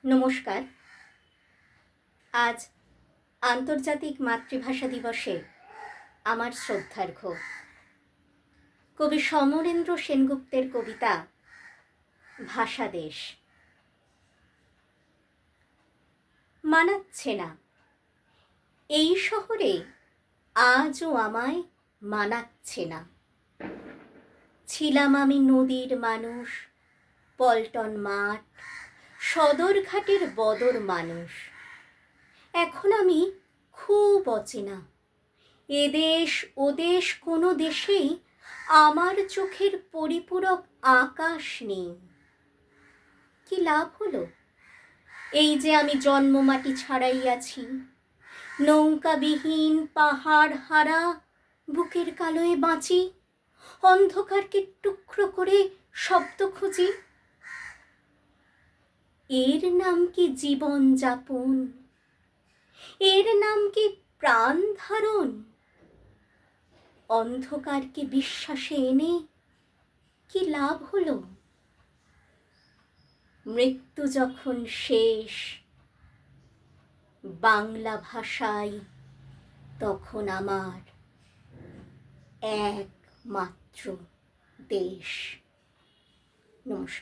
নমস্কার। আজ আন্তর্জাতিক মাতৃভাষা দিবসে আমার শ্রদ্ধার্ঘ্য কবি সমরেন্দ্র সেনগুপ্তের কবিতা ভাষাদেশ। মানাচ্ছে না, এই শহরে আজও আমায় মানাচ্ছে না। ছিলাম আমি নদীর মানুষ, পল্টন মাঠ, সদরঘাটের বদর মানুষ। এখন আমি খুব অচেনা। এদেশ ওদেশ কোনো দেশেই আমার চোখের পরিপূরক আকাশ নেই। কি লাভ হলো এই যে আমি জন্মমাটি ছাড়াইয়াছি, নৌকাবিহীন পাহাড় হারা বুকের কালোয় বাঁচি, অন্ধকারকে টুকরো করে শব্দ খুঁজি। এর নাম কি জীবন যাপন? এর নাম কি প্রাণ ধারণ? অন্ধকারকে বিশ্বাসে এনে কি লাভ হলো? মৃত্যু যখন শেষ বাংলা ভাষায়, তখন আমার একমাত্র দেশ। নমস্কার।